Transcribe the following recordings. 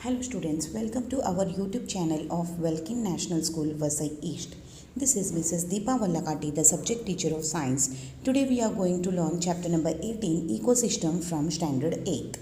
Hello students, welcome to our YouTube channel of Welkin National School, Vasai East. This is Mrs. Deepa Vallakati, the subject teacher of science. Today we are going to learn chapter number 18, Ecosystem from standard 8th.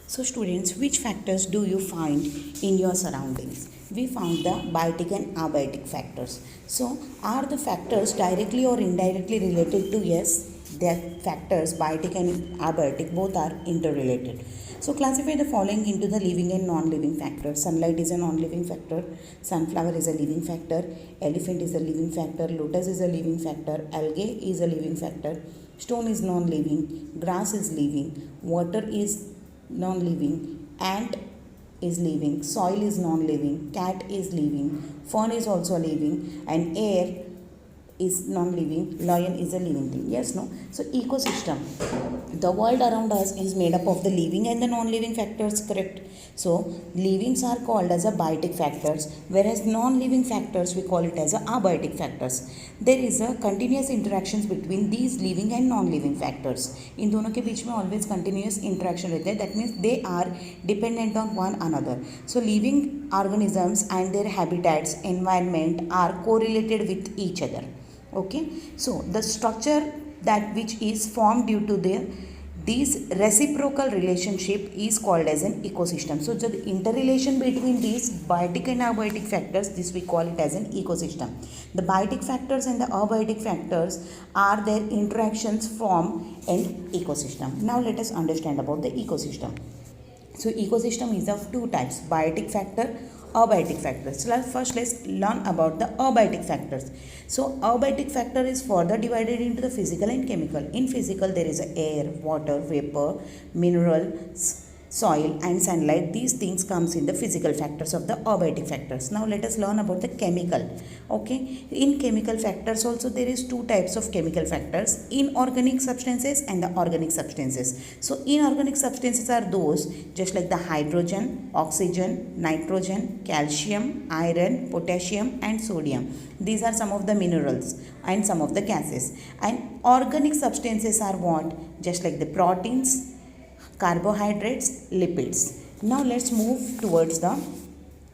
So students, which factors do you find in your surroundings? We found the biotic and abiotic factors. So are the factors directly or indirectly related to? Yes, their factors, biotic and abiotic, both are interrelated. So classify the following into the living and non-living factors. Sunlight is a non-living factor, sunflower is a living factor, elephant is a living factor, lotus is a living factor, algae is a living factor, stone is non-living, grass is living, water is non-living, ant is living, soil is non-living, cat is living, fern is also living, and air is non-living, lion is a living thing. Yes, no? So ecosystem, the world around us is made up of the living and the non-living factors, correct? So livings are called as a biotic factors, whereas non-living factors we call it as a abiotic factors. There is a continuous interactions between these living and non-living factors. इन दोनों के बीच में always continuous interaction रहते हैं. That means they are dependent on one another. So living organisms and their habitats, environment are correlated with each other. Okay, so the structure that which is formed due to this reciprocal relationship is called as an ecosystem. So the interrelation between these biotic and abiotic factors, this we call it as an ecosystem. The biotic factors and the abiotic factors are their interactions form an ecosystem. Now let us understand about the ecosystem. So ecosystem is of two types, biotic factor, abiotic factors. So first let's learn about the abiotic factors. So abiotic factor is further divided into the physical and chemical. In physical there is air, water, vapor, mineral, soil and sunlight. These things comes in the physical factors of the abiotic factors. Now let us learn about the chemical. Okay, in chemical factors also there is two types of chemical factors, inorganic substances and the organic substances. So inorganic substances are those just like the hydrogen, oxygen, nitrogen, calcium, iron, potassium and sodium. These are some of the minerals and some of the gases. And organic substances are what? Just like the proteins, carbohydrates, lipids. Now let's move towards the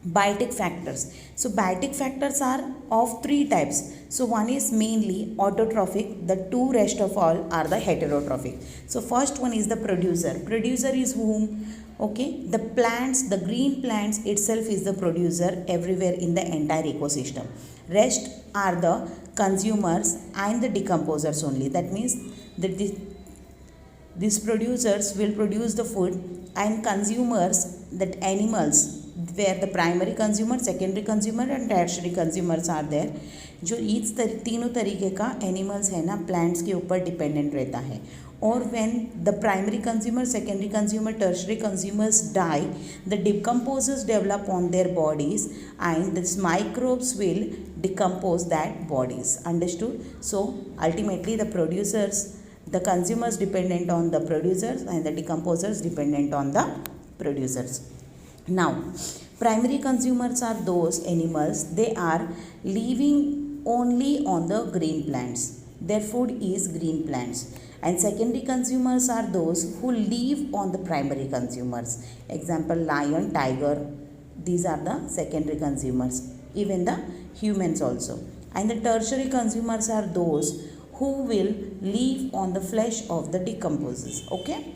biotic factors. So biotic factors are of three types. So one is mainly autotrophic, the two rest of all are the heterotrophic. So first one is the producer. Producer is whom? Okay, the plants, the green plants itself is the producer everywhere in the entire ecosystem. Rest are the consumers and the decomposers only. That means that these producers will produce the food and consumers, that animals, where the primary consumer, secondary consumer and tertiary consumers are there. जो इस तीनों तरीके का animals है ना plants के ऊपर dependent रहता है. और when the primary consumer, secondary consumer, tertiary consumers die, the decomposers develop on their bodies and these microbes will decompose that bodies. Understood? So ultimately the producers, the consumers dependent on the producers and the decomposers dependent on the producers. Now, primary consumers are those animals, they are living only on the green plants. Their food is green plants. And secondary consumers are those who live on the primary consumers. Example, lion, tiger, these are the secondary consumers. Even the humans also. And the tertiary consumers are those who will live on the flesh of the decomposers. Okay.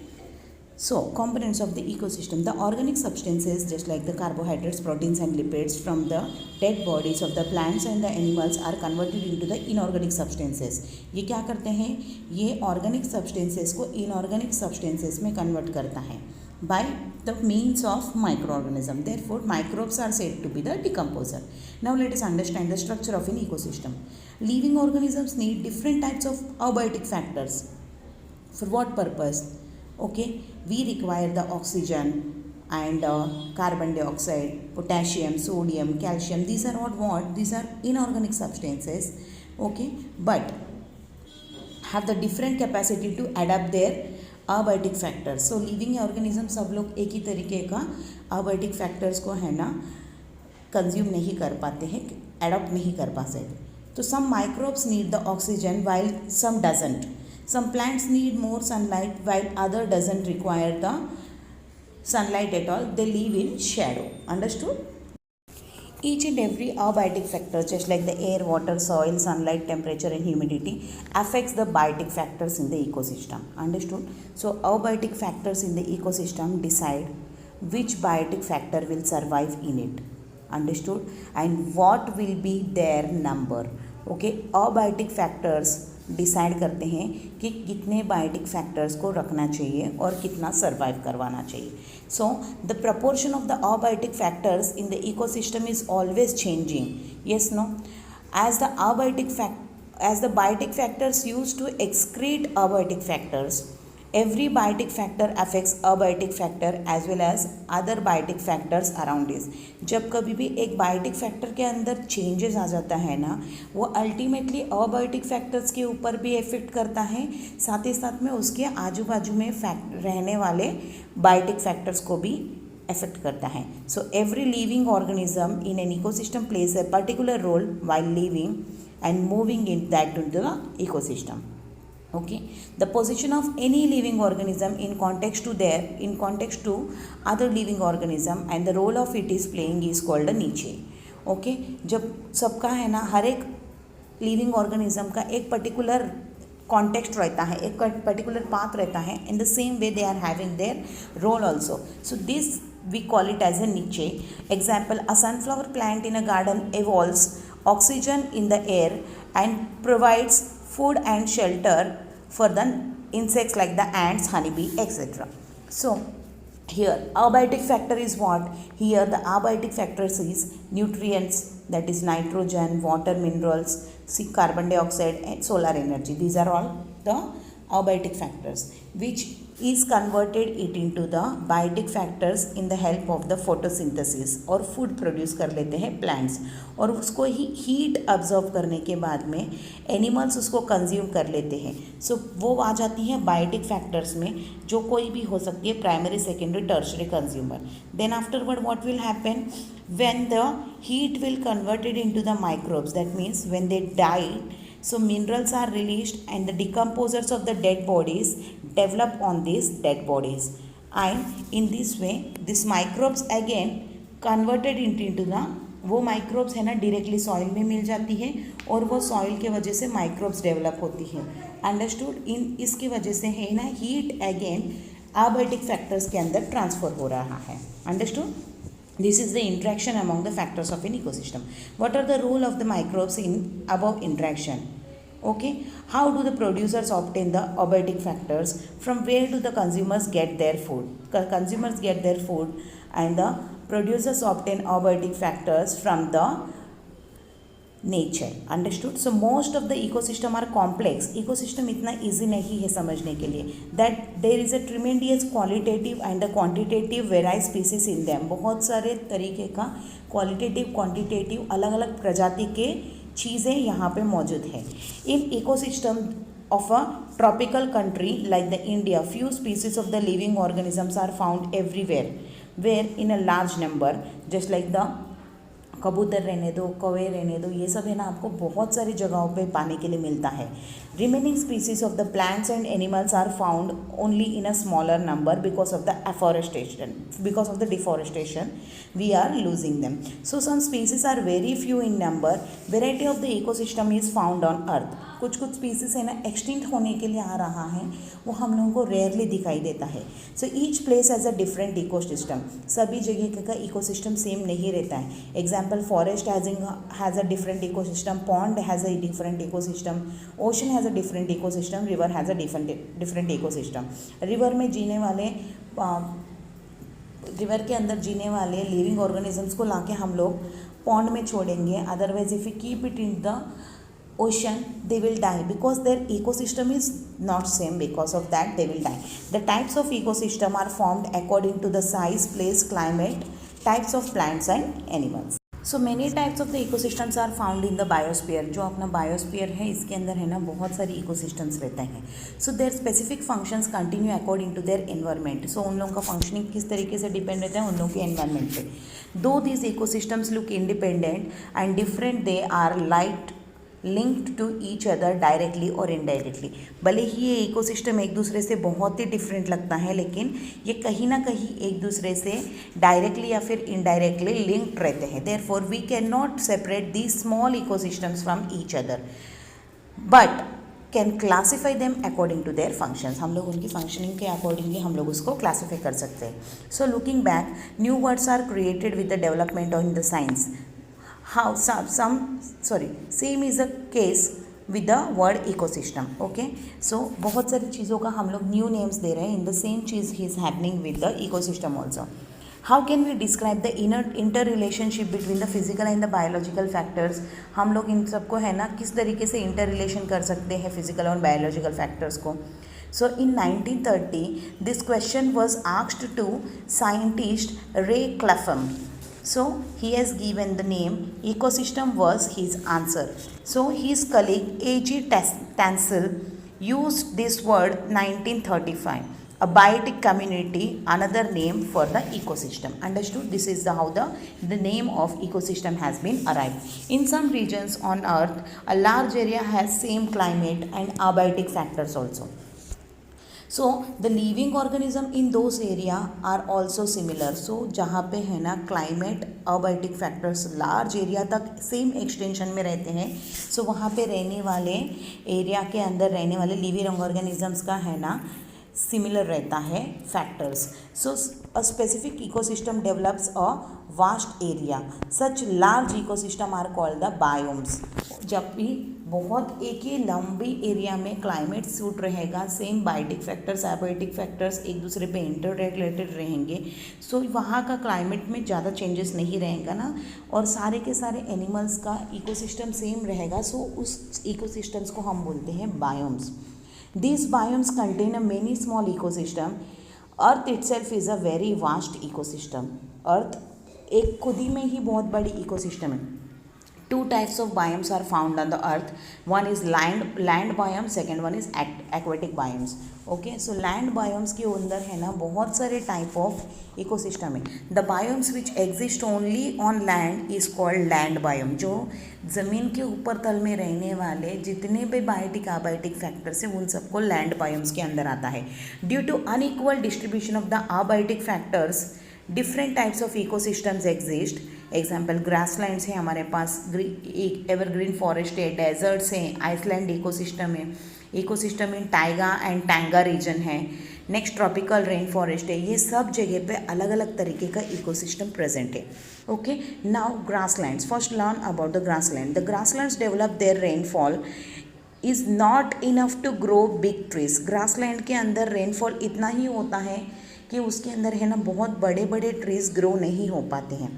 So components of the ecosystem, the organic substances just like the carbohydrates, proteins and lipids from the dead bodies of the plants and the animals are converted into the inorganic substances. ये क्या करते हैं? ये organic substances को inorganic substances में convert करता है by the means of microorganism. Therefore microbes are said to be the decomposer. Now let us understand the structure of an ecosystem. Living organisms need different types of abiotic factors. For what purpose? Okay, we require the oxygen and carbon dioxide, potassium, sodium, calcium. These are what? These are inorganic substances. Okay, but have the different capacity to adapt their abiotic factors. So living organism सब लोग एक ही तरीके का abiotic factors को है ना consume नहीं कर पाते हैं, अडॉप्ट नहीं कर पाते. तो some microbes need the oxygen while some doesn't. Some plants need more sunlight while other doesn't require the sunlight at all. They live in shadow. Understood? Each and every abiotic factor, just like the air, water, soil, sunlight, temperature and humidity, affects the biotic factors in the ecosystem. Understood? So abiotic factors in the ecosystem decide which biotic factor will survive in it. Understood? And what will be their number. Okay abiotic factors decide करते हैं कि कितने biotic factors को रखना चाहिए और कितना survive करवाना चाहिए. So the proportion of the abiotic factors in the ecosystem is always changing. Yes no? As the biotic factors use to excrete abiotic factors, every biotic factor affects abiotic factor as well as other biotic factors around it. जब कभी भी एक biotic factor के अंदर changes आ जाता है ना, वो अल्टीमेटली अबायोटिक फैक्टर्स के ऊपर भी इफेक्ट करता है, साथ ही साथ में उसके आजू बाजू में रहने वाले बायोटिक फैक्टर्स को भी इफेक्ट करता है. So every living organism in an ecosystem plays a particular role while living and moving in that into the ecosystem. Okay, the position of any living organism in context to other living organism and the role of it is playing is called a niche. Okay, जब सबका है ना, हर एक living organism का एक particular context रहता है, एक पर्टिकुलर पाथ रहता है. In the same way they are having their role also. So this we call it as a niche. Example, a sunflower plant in a garden evolves oxygen in the air and provides food and shelter for the insects like the ants, honeybee, etc. So here abiotic factor is what? Here the abiotic factors is nutrients, that is nitrogen, water, minerals, carbon dioxide and solar energy. These are all the abiotic factors which is converted it into the biotic factors in the help of the photosynthesis. और food produce कर लेते हैं plants, और उसको ही heat absorb करने के बाद में एनिमल्स उसको कंज्यूम कर लेते हैं. सो वो आ जाती हैं बायोटिक फैक्टर्स में, जो कोई भी हो सकती है, primary, secondary, tertiary consumer. Then afterward what will happen? When the heat will converted into the microbes, that means when they die, so minerals are released and the decomposers of the dead bodies develop on these dead bodies, and in this way this microbes again converted into the, वो microbes है ना directly soil में मिल जाती है और वो soil के वजह से माइक्रोब्स डेवलप होती है. अंडरस्टूड? इन इसकी वजह से है ना हीट अगेन अबायोटिक फैक्टर्स के अंदर ट्रांसफर हो रहा है. Understood? This is the interaction among the factors of an ecosystem. What are the role of the microbes in above interaction? Okay, how do the producers obtain the abiotic factors? From where do the consumers get their food? Consumers get their food and the producers obtain abiotic factors from the nature. Understood? So most of the ecosystem are complex. Ecosystem इतना easy नहीं है समझने के लिए. That there is a tremendous qualitative and a quantitative variety species in them. बहुत सारे तरीके का qualitative, quantitative अलग अलग प्रजाति के चीज़ें यहाँ पे मौजूद है. In ecosystem of a tropical country like the India, few species of the living organisms are found everywhere, where in a large number, just like the कबूतर रहने दो, कौवे रहने दो, ये सब है ना आपको बहुत सारी जगहों पे पाने के लिए मिलता है. Remaining species of the plants and animals are found only in a smaller number because of the afforestation, because of the deforestation we are losing them. So some species are very few in number. Variety of the ecosystem is found on earth. कुछ कुछ species है ना extinct होने के लिए आ रहा है, वो हम लोगों को रेयरली दिखाई देता है. So each place has a different ecosystem. सभी जगह का इकोसिस्टम सेम नहीं रहता है. Example, forest has a different ecosystem, pond has a different ecosystem, ocean has a different ecosystem, river has a different ecosystem. River में जीने वाले river के अंदर जीने वाले लिविंग ऑर्गेनिजम्स को लाके हम लोग पॉन्ड में छोड़ेंगे. Otherwise if you keep it in the ocean, they will die because their ecosystem is not same. Because of that they will die. The types of ecosystem are formed according to the size, place, climate, types of plants and animals. So many types of the ecosystems are found in the biosphere. जो अपना biosphere है इसके अंदर है ना बहुत सारी ecosystems रहते हैं. So their specific functions continue according to their environment. So उन लोगों का functioning किस तरीके से depend रहता है उन लोगों के environment पे. Though these ecosystems look independent and different, they are linked to each other directly और इनडायरेक्टली। भले ही ये इकोसिस्टम एक दूसरे से बहुत ही डिफरेंट लगता है, लेकिन ये कहीं ना कहीं एक दूसरे से डायरेक्टली या फिर इनडायरेक्टली लिंक्ड रहते हैं। Therefore we can not separate these small ecosystems from each other but can classify them according to their functions. हम लोग उनकी फंक्शनिंग के अकॉर्डिंगली हम लोग उसको क्लासीफाई कर सकते हैं। So looking back, new words are created with the development on the science. How same is a case with the word ecosystem. Okay, so बहुत सारी चीज़ों का हम लोग न्यू नेम्स दे रहे हैं। इन द सेम चीज़ ही is happening with the ecosystem also. How can we describe the interrelationship between the physical and the biological factors. हम लोग इन सबको है ना किस तरीके से इंटर रिलेशन कर सकते हैं फिजिकल और बायोलॉजिकल फैक्टर्स को। So in 1930 this question was asked to scientist Ray Clapham. So he has given the name ecosystem was his answer. So his colleague A.G. Tansel used this word 1935. A biotic community, another name for the ecosystem. Understood? This is how the name of ecosystem has been arrived. In some regions on earth, a large area has same climate and abiotic factors also. So the living organism in those area are also similar. So जहाँ पे है ना climate abiotic factors large area तक same extension में रहते हैं, सो वहाँ पे रहने वाले एरिया के अंदर रहने वाले लिविंग ऑर्गेनिजम्स का है ना सिमिलर रहता है factors. So a specific ecosystem develops a vast area. Such large ecosystem are called the biomes. जब भी बहुत एक ही लंबी एरिया में क्लाइमेट सूट रहेगा, same biotic factors abiotic factors एक दूसरे पे इंटर रिलेटेड रहेंगे, सो वहाँ का क्लाइमेट में ज़्यादा चेंजेस नहीं रहेगा ना, और सारे के सारे एनिमल्स का इकोसिस्टम सेम रहेगा. सो उस इकोसिस्टम्स को हम बोलते हैं biomes. These biomes contain a many small ecosystem. Earth itself is a very vast ecosystem. Earth एक खुद ही में ही बहुत बड़ी इकोसिस्टम है. Two types of biomes are found on the earth. One is land biome, second one is aquatic biomes. Okay, so land biomes के अंदर है ना बहुत सारे type of ecosystem है. The biomes which exist only on land is called land biome. जो ज़मीन के ऊपर तल में रहने वाले जितने भी बायोटिक अबायोटिक फैक्टर्स हैं उन सबको लैंड बायोम्स के अंदर आता है. Due to unequal distribution of the abiotic factors different types of ecosystems exist. Example grasslands है हमारे पास, एवरग्रीन फॉरेस्ट है, डेजर्ट्स हैं, Iceland ecosystem in taiga and tundra region है. नेक्स्ट ट्रॉपिकल रेन फॉरेस्ट है. ये सब जगह पे अलग अलग तरीके का इकोसिस्टम प्रेजेंट है. Okay, now grasslands. First learn about the grassland. The grasslands develop there rainfall is not enough to grow big trees. Grassland के अंदर रेनफॉल इतना ही होता है कि उसके अंदर है ना बहुत बड़े बड़े ट्रीज ग्रो नहीं हो पाते हैं.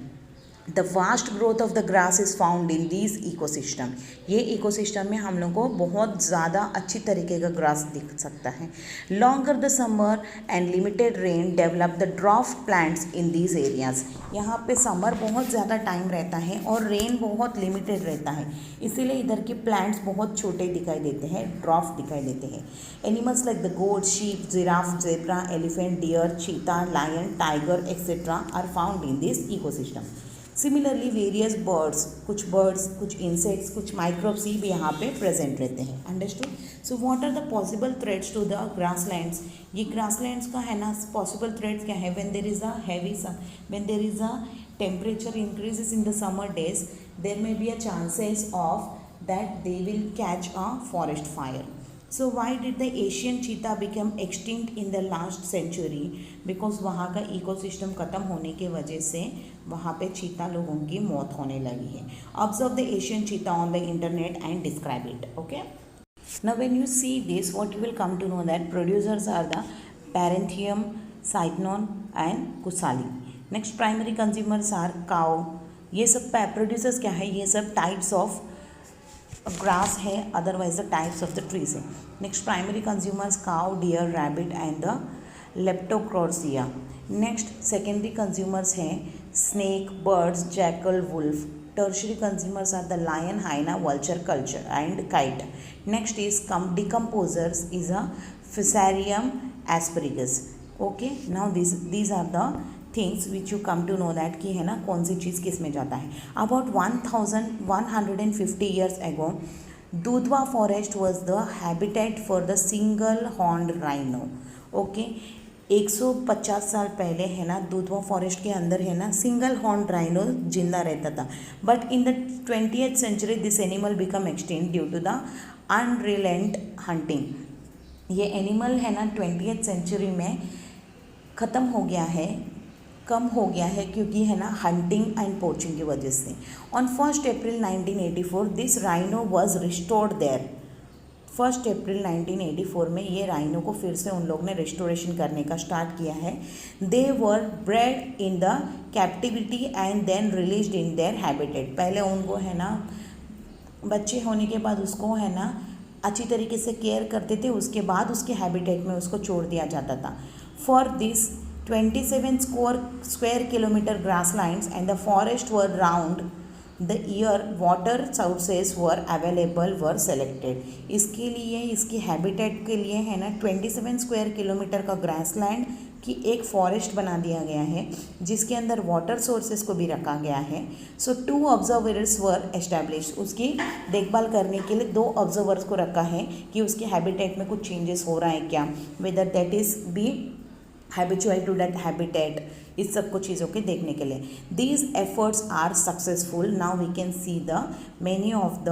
The vast growth of the grass is found in these ecosystem. ये इकोसिस्टम में हम लोग को बहुत ज़्यादा अच्छी तरीके का ग्रास दिख सकता है. Longer the summer and limited rain develop the draft plants in these areas. यहाँ पे समर बहुत ज़्यादा टाइम रहता है और रेन बहुत लिमिटेड रहता है, इसीलिए इधर के प्लांट्स बहुत छोटे दिखाई देते हैं, ड्राफ्ट दिखाई देते हैं. Animals like the goat, sheep, giraffe, zebra, elephant, deer, cheetah, lion, tiger etcetera are found in this ecosystem. Similarly various birds, कुछ इंसेक्ट्स, कुछ माइक्रोब्स भी यहाँ पे प्रेजेंट रहते हैं. Understood. So what are the possible threats to the grasslands. ये grasslands का है ना पॉसिबल थ्रेट्स क्या है. When there is a temperature increases in the summer days, there may be a chances of that they will catch a forest fire. So why did the Asian cheetah become extinct in the last century? Because वहाँ का ecosystem ख़त्म होने के वजह से वहाँ पे चीता लोगों की मौत होने लगी है. Observe the Asian cheetah on the internet and describe it. Okay. Now when you see this, what you will come to know that producers are the Paranthropus, Cyclone and Kusali. Next primary consumers are cow. ये सब producers क्या है, ये सब types of grass है, otherwise the types of the trees है. Next primary consumers cow, deer, rabbit and the leptocrosia. Next secondary consumers हैं snake, birds, jackal, wolf. Tertiary consumers are the lion, hyena, vulture, culture and kite. Next is decomposers is a fusarium aspergillus. Okay, now these are the things which you come to know that कि है ना कौन सी चीज़ किस में जाता है. About 1150 years ago दूधवा forest was the habitat for the single horn rhino. Okay, 150 साल पहले है ना दूधवा फॉरेस्ट के अंदर है ना सिंगल हॉर्न राइनो जिंदा रहता था। But in the 20th century this animal become extinct due to the unrelenting hunting. ये एनिमल है ना 20th सेंचुरी में ख़त्म हो गया है, कम हो गया है, क्योंकि है ना हंटिंग एंड पोचिंग की वजह से। On 1 April 1984 this rhino was restored there. 1 अप्रैल 1984 में ये राइनो को फिर से उन लोग ने रिस्टोरेशन करने का स्टार्ट किया है। They were bred in the captivity and then released in their habitat. पहले उनको है ना बच्चे होने के बाद उसको है ना अच्छी तरीके से केयर करते थे, उसके बाद उसके हैबिटेट में उसको छोड़ दिया जाता था। For this 27 square kilometer grasslands and the forest were round the year water sources were available were selected। इसके लिए इसकी हैबिटेट के लिए है ना 27 स्क्वायर किलोमीटर का ग्रासलैंड की एक फॉरेस्ट बना दिया गया है, जिसके अंदर वाटर सोर्सेज को भी रखा गया है। सो 2 ऑब्जर्वर्स वर एस्टैब्लिश। उसकी देखभाल करने के लिए 2 ऑब्जर्वर्स को रखा है कि उसके हैबिटेट में कुछ चेंजेस हो रहा है क्या, whether that is be habitual to that habitat, इस सब कुछ चीज़ों के देखने के लिए। These efforts are successful. Now we can see the many of the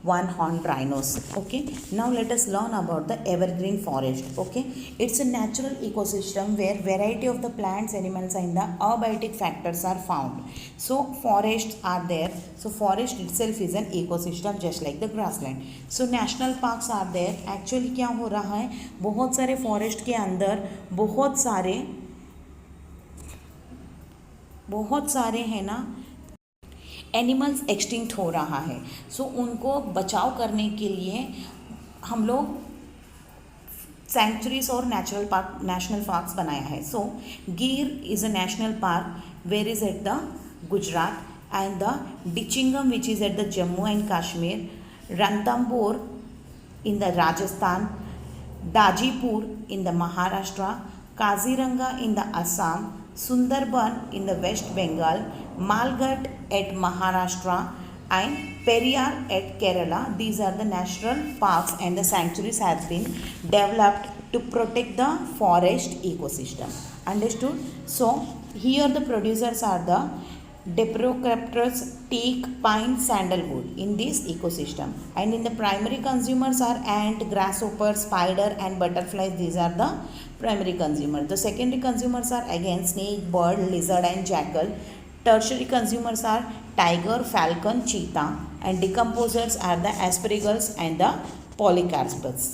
one horn rhinos. Okay, now let us learn about the evergreen forest. Okay, it's a natural ecosystem where variety of the plants, animals and the abiotic factors are found. So forest are there. So forest itself is an ecosystem just like the grassland. So national parks are there. Actually क्या हो रहा है, बहुत सारे forest के अंदर बहुत सारे है ना एनिमल्स एक्सटिंक्ट हो रहा है। सो उनको बचाव करने के लिए हम लोग सेंचुरीज और नेशनल पार्क्स बनाया है। So Gir is a national park where is at the Gujarat, and the Dachigam which is at the Jammu and Kashmir, Ranthambore in the Rajasthan, Dajipur in the Maharashtra, Kaziranga in the Assam, Sundarban in the West Bengal, Malghat at Maharashtra and Periyar at Kerala. These are the national parks and the sanctuaries have been developed to protect the forest ecosystem. Understood? So here the producers are the Diprotopterus, teak, pine, sandalwood in this ecosystem, and in the primary consumers are ant, grasshopper, spider and butterflies. These are the primary consumers. The secondary consumers are again snake, bird, lizard and jackal. Tertiary consumers are tiger, falcon, cheetah, and decomposers are the asparagus and the polycarpus.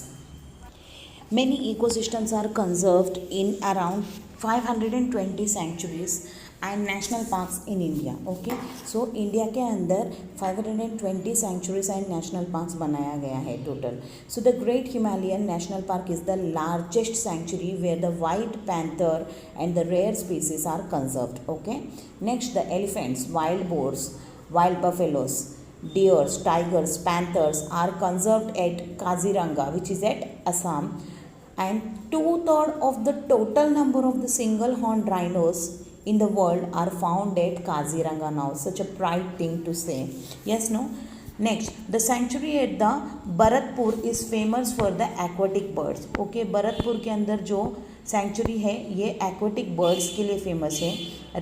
Many ecosystems are conserved in around 520 sanctuaries and national parks in India. Okay, so India के अंदर 520 centuries and national parks बनाया गया है total. So the great Himalayan national park is the largest sanctuary where the white panther and the rare species are conserved. Okay, next the elephants, wild boars, wild buffaloes, deers, tigers, panthers are conserved at Kaziranga, which is at Assam, and 2/3 of the total number of the single horned rhinos in the world are found at Kaziranga now. Such a pride thing to say. Yes, no? Next, the sanctuary at the Bharatpur is famous for the aquatic birds. Okay, Bharatpur के अंदर जो century है ये aquatic birds के लिए famous है।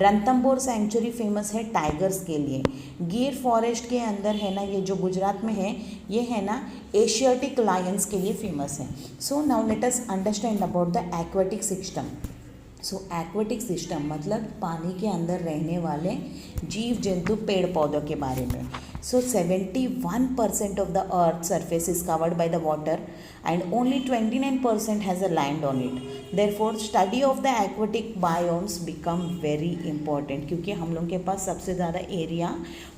Ranthambore century famous है tigers के लिए। गिर फॉरेस्ट के अंदर है ना ये जो गुजरात में है ये है ना एशियाटिक लायंस के लिए फेमस है। So now let us understand about the aquatic system. So aquatic system मतलब पानी के अंदर रहने वाले जीव जंतु पेड़ पौधों के बारे में। सो 71% of the earth surface is covered by the water and only 29% has a land on it. Therefore study of the aquatic biomes become very important, क्योंकि हम लोग के पास सबसे ज़्यादा एरिया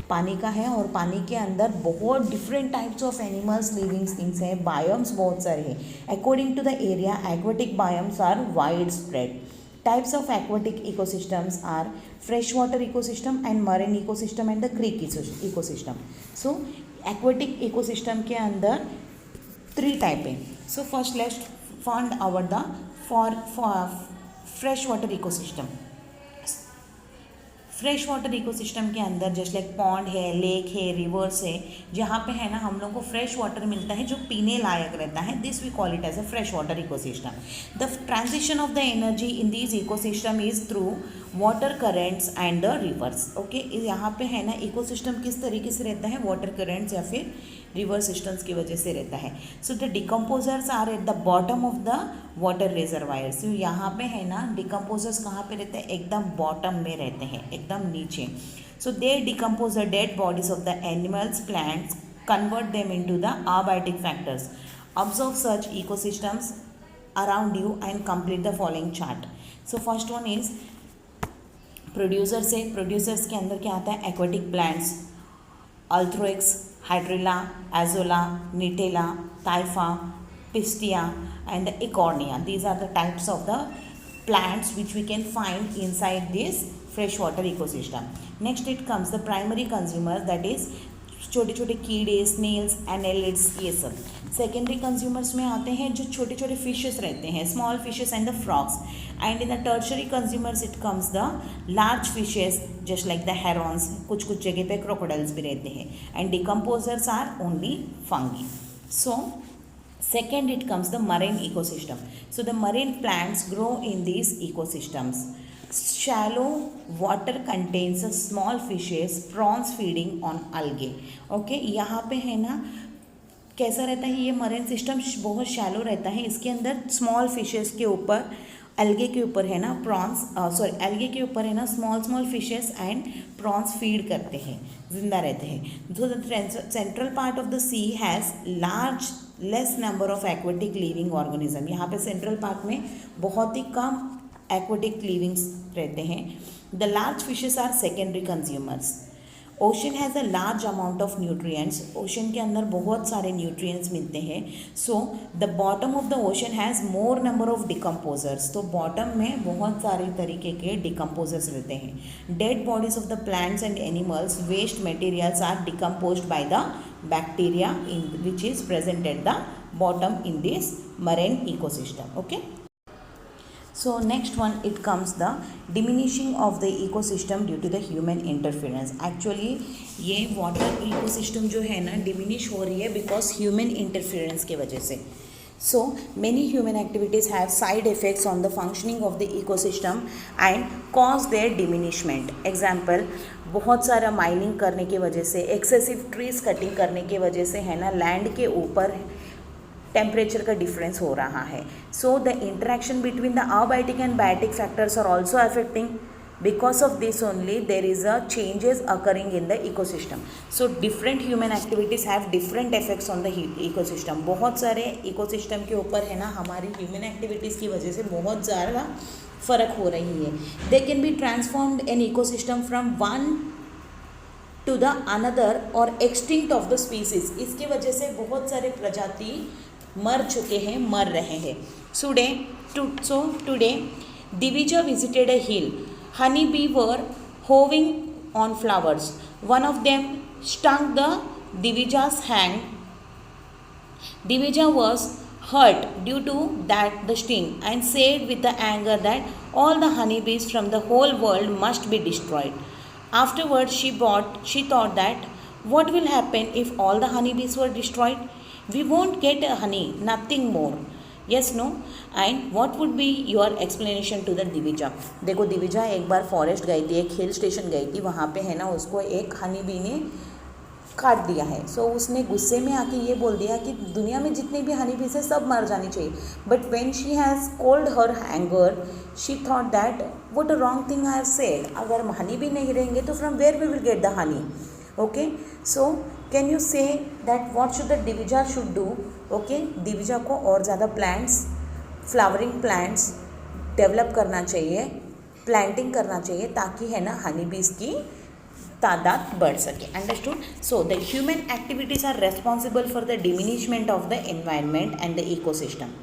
पानी का है और पानी के अंदर बहुत different types of animals living things हैं, बायोम्स बहुत सारे हैं। According to the area aquatic biomes are widespread. Types of aquatic ecosystems are freshwater ecosystem and marine ecosystem and the creek ecosystem. So aquatic ecosystem के अंदर 3 type हैं। So first let's find out the for freshwater ecosystem. Fresh water ecosystem के अंदर just like pond है, lake है, reverse है, जहाँ पे है ना हम लोग को फ्रेश वाटर मिलता है जो पीने लायक रहता है, this we call it as a fresh water ecosystem. The transition of the energy in this ecosystem is through water currents and the rivers. Okay, यहाँ पे है ना इकोसिस्टम किस तरीके से रहता है, वाटर करेंट्स या फिर रिवर सिस्टम्स की वजह से रहता है। So the decomposers are at the bottom of the water reservoirs. यहाँ पे है ना डिकम्पोजर्स कहाँ पे रहते हैं, एकदम बॉटम में रहते हैं, एकदम नीचे। So they decompose the dead bodies of the animals, plants, convert them into the abiotic factors. Observe such ecosystems around you and complete the following chart. So first one is producer से, producers के अंदर क्या आता है, aquatic plants, अल्थ्रोइक्स, hydrilla, azolla, nitella, typha, pistia and the ecornia. These are the types of the plants which we can find inside this freshwater ecosystem. Next it comes the primary consumers, that is छोटे छोटे कीड़े, Snell's, annelids, ये सब। Secondary consumers में आते हैं जो छोटे छोटे फिशेस रहते हैं, small fishes and the frogs. And in the tertiary consumers it comes the large fishes just like the herons, कुछ कुछ जगह पे क्रोकोडाइल्स भी रहते हैं। And decomposers are only fungi. So second it comes the marine ecosystem. So the marine plants grow in these ecosystems. Shallow water contains a small fishes, prawns feeding on algae. Okay, यहाँ पे है ना कैसा रहता है, ये marine system बहुत shallow रहता है, इसके अंदर स्मॉल फिशेस के ऊपर, एल्गे के ऊपर है ना प्रॉन्स, एल्गे के ऊपर है ना small small fishes and prawns feed करते हैं, जिंदा रहते हैं। So the central part of the sea has large less number of aquatic living organism. यहाँ पे सेंट्रल पार्ट में बहुत ही कम एक्वेटिक लिविंग्स रहते हैं। The large fishes are secondary consumers. Ocean has a large amount of nutrients. Ocean के अंदर बहुत सारे न्यूट्रिएंट्स मिलते हैं। So the bottom of the ocean has more number of decomposers. तो बॉटम में बहुत सारे तरीके के डिकम्पोजर्स रहते हैं। Dead bodies of the plants and animals, waste materials are decomposed by the bacteria in which is present at the bottom in this marine ecosystem. Okay, so next one it comes the diminishing of the ecosystem due to the human interference. Actually ये water ecosystem जो है ना diminish हो रही है because human interference के वजह से। So many human activities have side effects on the functioning of the ecosystem and cause their diminishment. Example, बहुत सारा माइनिंग करने की वजह से, एक्सेसिव ट्रीज कटिंग करने की वजह से है ना लैंड के ऊपर टेम्परेचर का डिफरेंस हो रहा है। So the interaction between the abiotic and biotic factors are also affecting. Because of this only there is a changes occurring in the ecosystem. So different human activities have different effects on the ecosystem. बहुत सारे ecosystem के ऊपर है ना हमारी human activities की वजह से बहुत ज़्यादा फ़र्क हो रही है। They can be transformed an ecosystem from one to the another or extinct of the species. इसकी वजह से बहुत सारे प्रजाति मर चुके हैं, मर रहे हैं। Today Divija visited a hill. Honeybee were hovering on flowers. One of them stung the Divija's hand. Divija was hurt due to the sting and said with the anger that all the honeybees from the whole world must be destroyed. Afterwards she thought that what will happen if all the honeybees were destroyed? We won't get honey, nothing more. Yes, no? And what would be your explanation to the Divija? देखो दिविजा एक बार forest गई थी, एक hill station गई थी, वहाँ पे है ना उसको एक हनी बी ने काट दिया है। सो उसने गुस्से में आके ये बोल दिया कि दुनिया में जितने भी हनी बीज है सब मर जानी चाहिए। But when she has cold her anger she thought that what a wrong thing I have said. अगर हनी बी नहीं रहेंगे तो from where we will get the honey? Okay, so can you say that what should the Divija should do? Okay, Divija को और ज़्यादा plants, flowering plants develop करना चाहिए, planting करना चाहिए ताकि है ना हनी बीज की तादाद बढ़ सके। Understood? So the human activities are responsible for the diminishment of the environment and the ecosystem.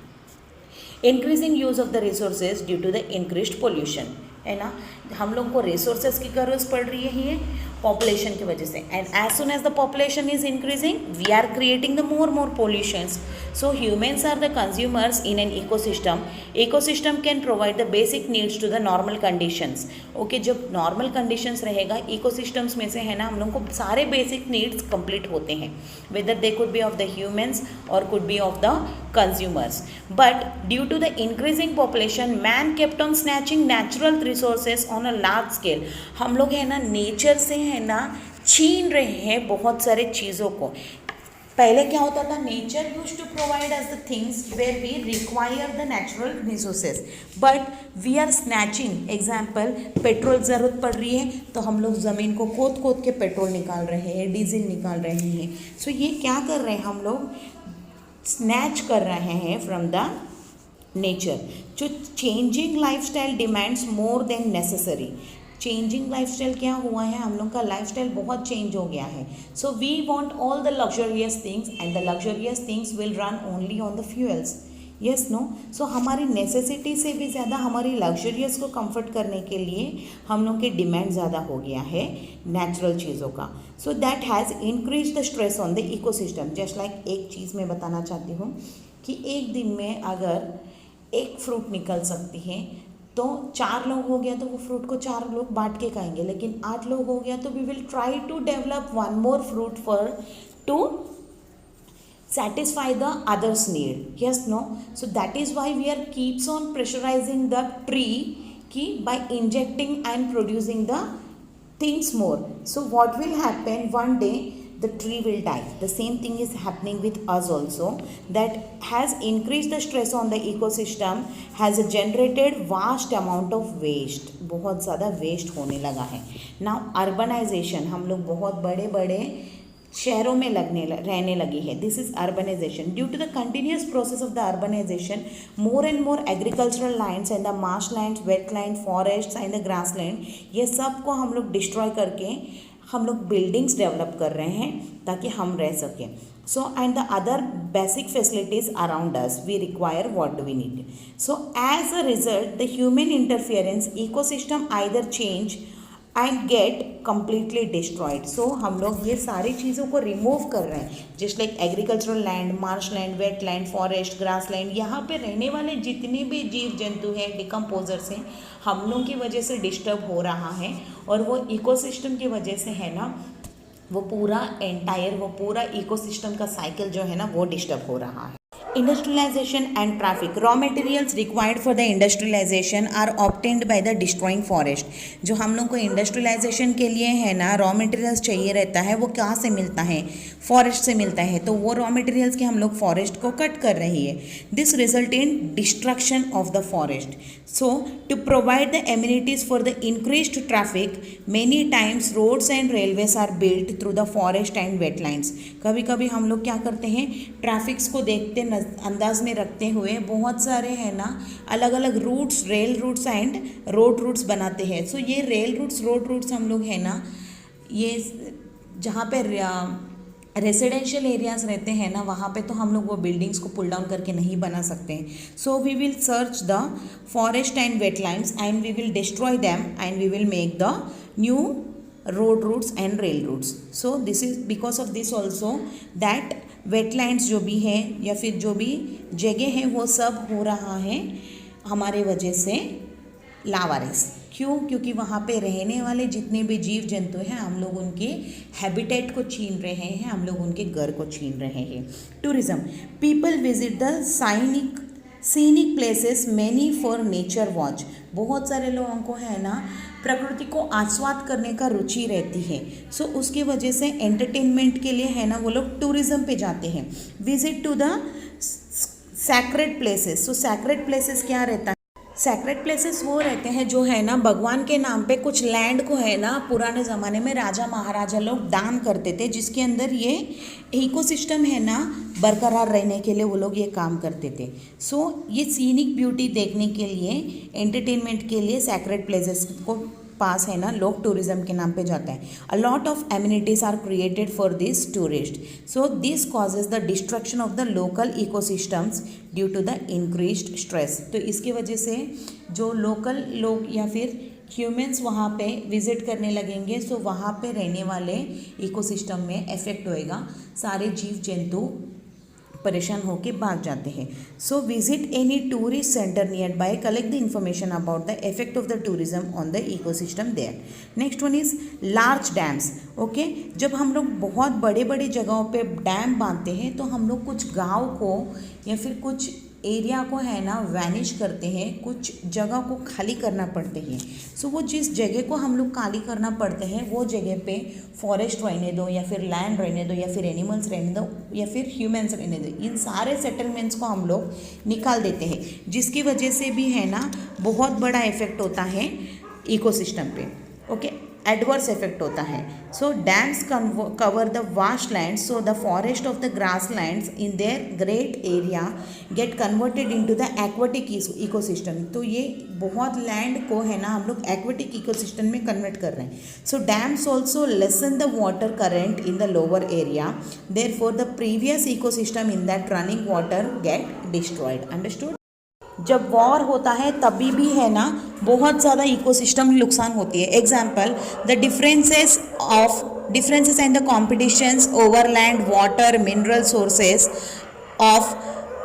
Increasing use of the resources due to the increased pollution, है ना। हम लोग को रिसोर्सेज की ज़रूरत पड़ रही है पॉपुलेशन की वजह से, and as soon as the population is increasing we are creating the more pollutions. So humans are the consumers in an ecosystem. Ecosystem can provide the basic needs to the normal conditions. Okay, जब normal conditions रहेगा ecosystems में से है ना, हम लोग को सारे बेसिक नीड्स कंप्लीट होते हैं, whether they could be of the humans or could be of the consumers. But due to the increasing population man kept on snatching natural resources on a large scale. हम लोग है ना nature से है ना छीन रहे हैं बहुत सारे चीज़ों को. पहले क्या होता था, nature used to provide us the things where we require the natural resources, but we are snatching. Example, petrol ज़रूरत पड़ रही है तो हम लोग ज़मीन को खोद के पेट्रोल निकाल रहे हैं, डीजल निकाल रहे हैं. सो ये क्या कर रहे हैं, हम लोग स्नैच कर रहे हैं फ्रॉम द नेचर. जो changing lifestyle demands more than necessary. Changing lifestyle क्या हुआ है, हम लोग का लाइफस्टाइल बहुत चेंज हो गया है. So we want all the luxurious things and the luxurious things will run only on the fuels. Yes no. सो हमारी नेसेसिटी से भी ज़्यादा हमारी लग्जरियस को कंफर्ट करने के लिए हम लोग की डिमांड ज़्यादा हो गया है नेचुरल चीज़ों का. So that has increase the stress on the ecosystem. Just like एक चीज़ मैं बताना चाहती हूँ कि एक दिन में अगर एक फ्रूट निकल सकती है तो 4 लोग हो गया तो वो फ्रूट को 4 लोग बांट के खाएंगे, लेकिन 8 लोग हो गया तो we will try to develop one more fruit for to satisfy the others need. Yes, no. So that is why we are keeps on pressurizing the tree ki by injecting and producing the things more. So what will happen, one day the tree will die. The same thing is happening with us also, that has increased the stress on the ecosystem, has generated vast amount of waste. बहुत ज़्यादा waste होने लगा है. Now urbanization, हम लोग बहुत बड़े बड़े शहरों में रहने लगी है. This is urbanization. Due to the continuous process of the urbanization more and more agricultural lands and the marsh land, wet land, forest and the grass land, ये सब को हम लोग डिस्ट्रॉय करके हम लोग बिल्डिंग्स डेवलप कर रहे हैं ताकि हम रह सकें. So and the other basic facilities around us we require what do we need. So as a result the human interference ecosystem either change and get completely destroyed. सो हम लोग ये सारी चीज़ों को रिमूव कर रहे हैं. Just like agricultural land, marsh land, wet land, forest, grass land, यहाँ पे रहने वाले जितने भी जीव जंतु हैं, डिकम्पोजर्स हैं, हम लोग की वजह से डिस्टर्ब हो रहा है. और वो इकोसिस्टम की वजह से है ना, वो पूरा इकोसिस्टम का साइकिल जो है ना वो डिस्टर्ब हो रहा है. Industrialization and traffic. Raw materials required for the industrialization are obtained by the destroying forest. जो हम लोग को इंडस्ट्रियलाइजेशन के लिए है ना रॉ मटेरियल्स चाहिए रहता है, वो कहाँ से मिलता है, फॉरेस्ट से मिलता है. तो वो रॉ मटेरियल्स के हम लोग फॉरेस्ट को कट कर रही है. This result in destruction of the forest. So to provide the amenities for the increased traffic many times roads and railways are built through the forest and wetlands. कभी कभी हम लोग क्या करते हैं, ट्रैफिक्स को देखते अंदाज में रखते हुए बहुत सारे है ना अलग अलग routes, rail routes and road routes बनाते हैं. सो ये रेल रूट्स, रोड रूट्स हम लोग है ना, ये जहाँ पे रेसिडेंशियल एरियाज रहते हैं ना, वहाँ पे तो हम लोग वो बिल्डिंग्स को पुल डाउन करके नहीं बना सकते हैं. So we will search the forest and wetlands and we will destroy them and we will make the new road routes and rail routes. So this is because of this also that wetlands जो भी है या फिर जो भी जगह है वो सब हो रहा है हमारे वजह से लावारिस. क्यों? क्योंकि वहाँ पे रहने वाले जितने भी जीव जंतु हैं हम लोग उनके हैबिटेट को छीन रहे हैं, हम लोग उनके घर को छीन रहे हैं. Tourism. People visit the scenic places many for nature watch. बहुत सारे लोगों को है ना प्रकृति को आस्वाद करने का रुचि रहती है. सो उसकी वजह से एंटरटेनमेंट के लिए है ना वो लोग टूरिज्म पे जाते हैं. Visit to the sacred places. So sacred places क्या रहता है, सैक्रेड प्लेसेस वो रहते हैं जो है ना भगवान के नाम पे कुछ लैंड को है ना पुराने ज़माने में राजा महाराजा लोग दान करते थे, जिसके अंदर ये इकोसिस्टम है ना बरकरार रहने के लिए वो लोग ये काम करते थे. सो ये सीनिक ब्यूटी देखने के लिए, एंटरटेनमेंट के लिए सैक्रेड प्लेसेस को पास है ना लोग टूरिज्म के नाम पे जाते हैं. A lot of amenities are created for this tourist. So this causes the destruction of the local ecosystems due to the increased stress. तो इसकी वजह से जो लोकल लोग या फिर ह्यूमंस वहाँ पे विजिट करने लगेंगे, सो वहाँ पे रहने वाले इकोसिस्टम में इफेक्ट होएगा, सारे जीव जंतु परेशान होके भाग जाते हैं. So visit any tourist centre nearby, collect the information about the effect of the tourism on the ecosystem there. Next one is large dams. Okay, जब हम लोग बहुत बड़े बड़े जगहों पे डैम बांधते हैं तो हम लोग कुछ गांव को या फिर कुछ एरिया को है ना वैनिश करते हैं, कुछ जगह को खाली करना पड़ते हैं. सो वो जिस जगह को हम लोग खाली करना पड़ते हैं वो जगह पे फॉरेस्ट रहने दो या फिर लैंड रहने दो या फिर एनिमल्स रहने दो या फिर ह्यूमंस रहने दो, इन सारे सेटलमेंट्स को हम लोग निकाल देते हैं, जिसकी वजह से भी है ना बहुत बड़ा इफेक्ट होता है इकोसिस्टम पे. ओके, एडवर्स इफेक्ट होता है. So dams cover the vast land, so the forest of the grass lands in there great area get converted into the aquatic ecosystem. तो ये बहुत लैंड को है ना हम लोग एक्वेटिक इकोसिस्टम में कन्वर्ट कर रहे हैं. So dams also lessen the water current in the lower area, therefore the previous ecosystem in that running water get destroyed. Understood. जब वॉर होता है तभी भी है ना बहुत ज़्यादा इकोसिस्टम नुकसान होती है. Example, the differences and the competitions over land water mineral sources of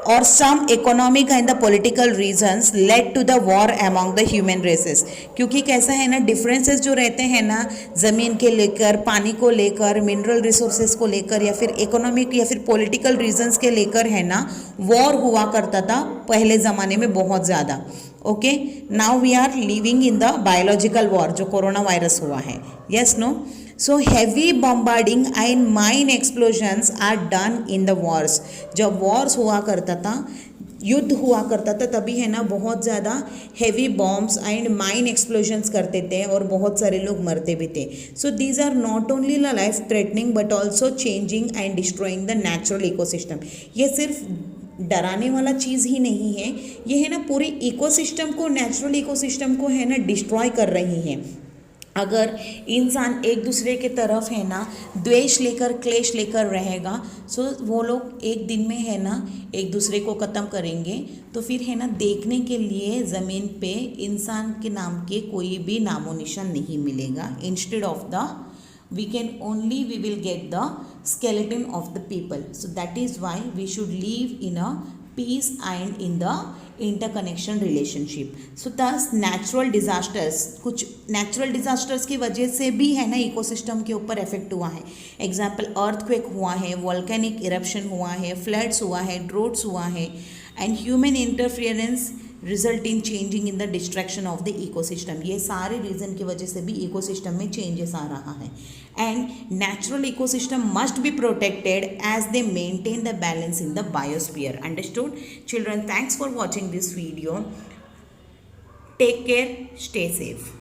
और some economic and the political reasons led to the war among the human races. क्योंकि कैसा है ना डिफरेंसेस जो रहते हैं ना ज़मीन के लेकर, पानी को लेकर, मिनरल रिसोर्सेज को लेकर या फिर इकोनॉमिक या फिर पॉलिटिकल रीजंस के लेकर है ना वॉर हुआ करता था पहले ज़माने में बहुत ज़्यादा. Okay, now we are living in the biological war जो कोरोना वायरस हुआ है. Yes, no. So heavy bombardment and mine explosions are done in the wars. जब वॉर्स हुआ करता था, युद्ध हुआ करता था, तभी है ना बहुत ज़्यादा heavy bombs and mine explosions करते थे और बहुत सारे लोग मरते भी थे. So these are not only life threatening but also changing and destroying the natural ecosystem. ये सिर्फ डराने वाला चीज़ ही नहीं है, ये है ना पूरी इकोसिस्टम को, नेचुरल इकोसिस्टम को है ना डिस्ट्रॉय कर रही हैं. अगर इंसान एक दूसरे के तरफ है ना द्वेष लेकर, क्लेश लेकर रहेगा, सो वो लोग एक दिन में है ना एक दूसरे को ख़त्म करेंगे. तो फिर है ना देखने के लिए ज़मीन पे इंसान के नाम के कोई भी नामो निशान नहीं मिलेगा. Instead of the we will get the skeleton of the people. So that is why we should live in a peace and in the interconnection relationship. So thus natural disasters, कुछ natural disasters की वजह से भी है ना ecosystem के ऊपर effect हुआ है. एग्जाम्पल, अर्थक्वेक हुआ है, वोल्केनिक इरप्शन हुआ है, फ्लड्स हुआ है, ड्रोट्स हुआ है, and human interference result in changing in the distraction of the ecosystem. ये सारे रीज़न की वजह से भी इकोसिस्टम में चेंजेस आ रहा है. And natural ecosystem must be protected as they maintain the balance in the biosphere. Understood children? Thanks for watching this video. Take care, stay safe.